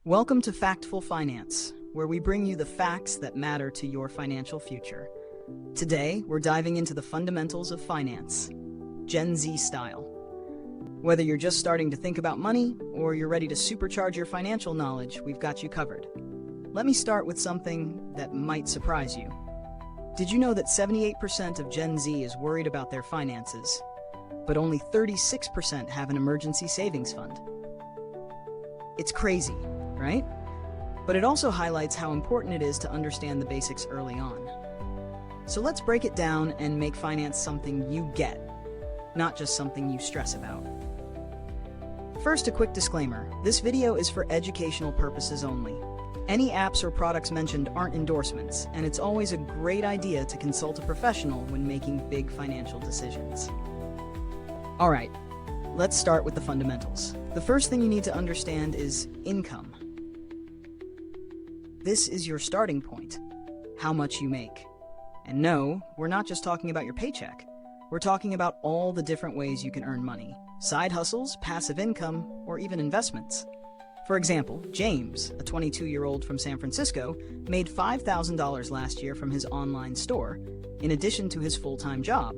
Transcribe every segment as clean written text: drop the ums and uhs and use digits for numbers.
Welcome to Factful Finance, where we bring you the facts that matter to your financial future. Today, we're diving into the fundamentals of finance, Gen Z style. Whether you're just starting to think about money or you're ready to supercharge your financial knowledge, we've got you covered. Let me start with something that might surprise you. Did you know that 78% of Gen Z is worried about their finances, but only 36% have an emergency savings fund? It's crazy, right? But it also highlights how important it is to understand the basics early on. So let's break it down and make finance something you get, not just something you stress about. First, a quick disclaimer. This video is for educational purposes only. Any apps or products mentioned aren't endorsements, and it's always a great idea to consult a professional when making big financial decisions. All right, let's start with the fundamentals. The first thing you need to understand is income. This is your starting point, how much you make. And no, we're not just talking about your paycheck. We're talking about all the different ways you can earn money: side hustles, passive income, or even investments. For example, James, a 22-year-old from San Francisco, made $5,000 last year from his online store, in addition to his full-time job.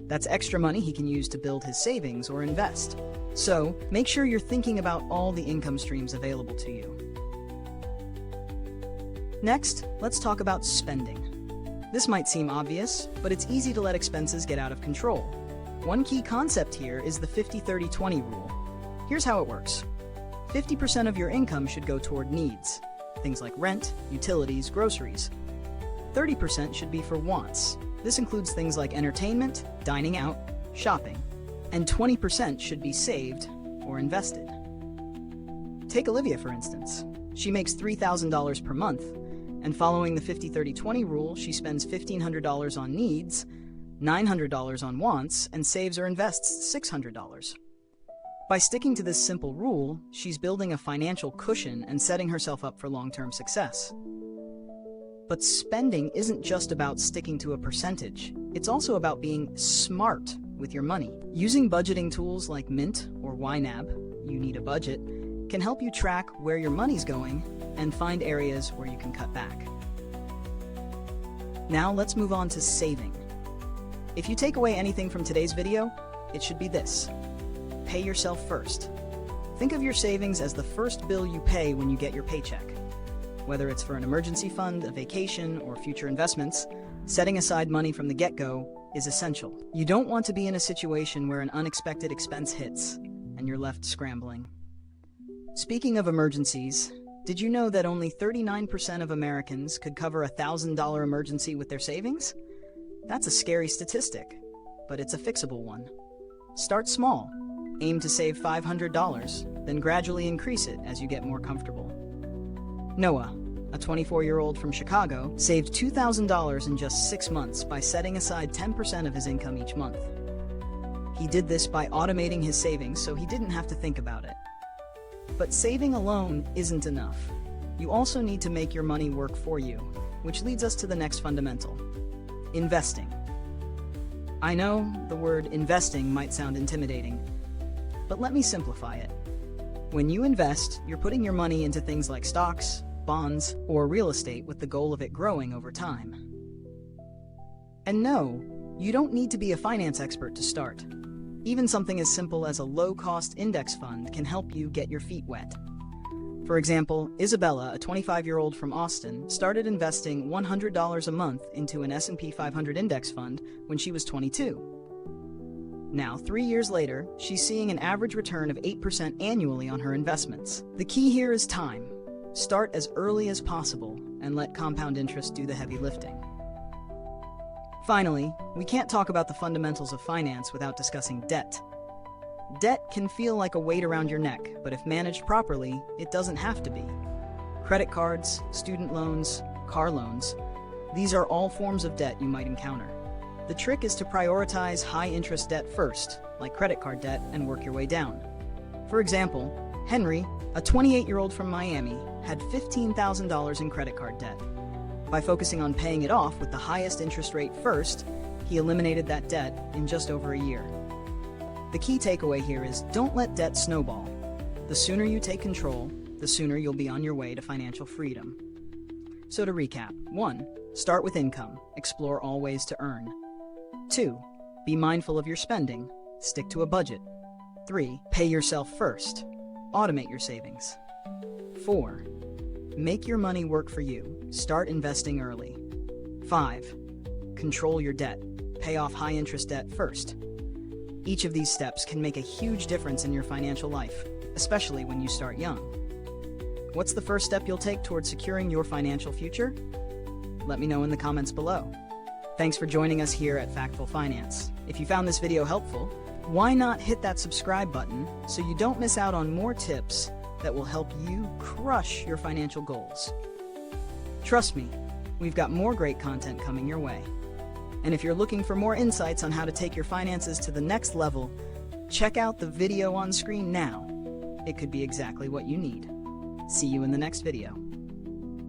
That's extra money he can use to build his savings or invest. So, make sure you're thinking about all the income streams available to you. Next, let's talk about spending. This might seem obvious, but it's easy to let expenses get out of control. One key concept here is the 50-30-20 rule. Here's how it works. 50% of your income should go toward needs, things like rent, utilities, groceries. 30% should be for wants. This includes things like entertainment, dining out, shopping. And 20% should be saved or invested. Take Olivia, for instance. She makes $3,000 per month, and following the 50-30-20 rule, she spends $1,500 on needs, $900 on wants, and saves or invests $600. By sticking to this simple rule, she's building a financial cushion and setting herself up for long-term success. But spending isn't just about sticking to a percentage. It's also about being smart with your money. Using budgeting tools like Mint or YNAB, You Need a Budget, can help you track where your money's going and find areas where you can cut back. Now let's move on to saving. If you take away anything from today's video, it should be this: pay yourself first. Think of your savings as the first bill you pay when you get your paycheck. Whether it's for an emergency fund, a vacation, or future investments, setting aside money from the get-go is essential. You don't want to be in a situation where an unexpected expense hits and you're left scrambling. Speaking of emergencies, did you know that only 39% of Americans could cover a $1,000 emergency with their savings? That's a scary statistic, but it's a fixable one. Start small. Aim to save $500, then gradually increase it as you get more comfortable. Noah, a 24-year-old from Chicago, saved $2,000 in just 6 months by setting aside 10% of his income each month. He did this by automating his savings so he didn't have to think about it. But saving alone isn't enough. You also need to make your money work for you, which leads us to the next fundamental: investing. I know the word investing might sound intimidating, but let me simplify it. When you invest, you're putting your money into things like stocks, bonds, or real estate with the goal of it growing over time. And no, you don't need to be a finance expert to start. Even something as simple as a low-cost index fund can help you get your feet wet. For example, Isabella, a 25-year-old from Austin, started investing $100 a month into an S&P 500 index fund when she was 22. Now, 3 years later, she's seeing an average return of 8% annually on her investments. The key here is time. Start as early as possible and let compound interest do the heavy lifting. Finally, we can't talk about the fundamentals of finance without discussing debt. Debt can feel like a weight around your neck, but if managed properly, it doesn't have to be. Credit cards, student loans, car loans, these are all forms of debt you might encounter. The trick is to prioritize high-interest debt first, like credit card debt, and work your way down. For example, Henry, a 28-year-old from Miami, had $15,000 in credit card debt. By focusing on paying it off with the highest interest rate first, he eliminated that debt in just over a year. The key takeaway here is don't let debt snowball. The sooner you take control, the the sooner you'll be on your way to financial freedom. So to recap, 1. Start with income. Explore all ways to earn. 2. Be mindful of your spending. Stick to a budget. 3. Pay yourself first. Automate your savings. 4. Make your money work for you. Start investing early. 5. Control your debt. Pay off high-interest debt first. Each of these steps can make a huge difference in your financial life, especially when you start young. What's the first step you'll take towards securing your financial future? Let me know in the comments below. Thanks for joining us here at Factful Finance. If you found this video helpful, why not hit that subscribe button so you don't miss out on more tips that will help you crush your financial goals. Trust me, we've got more great content coming your way. And if you're looking for more insights on how to take your finances to the next level, check out the video on screen now. It could be exactly what you need. See you in the next video.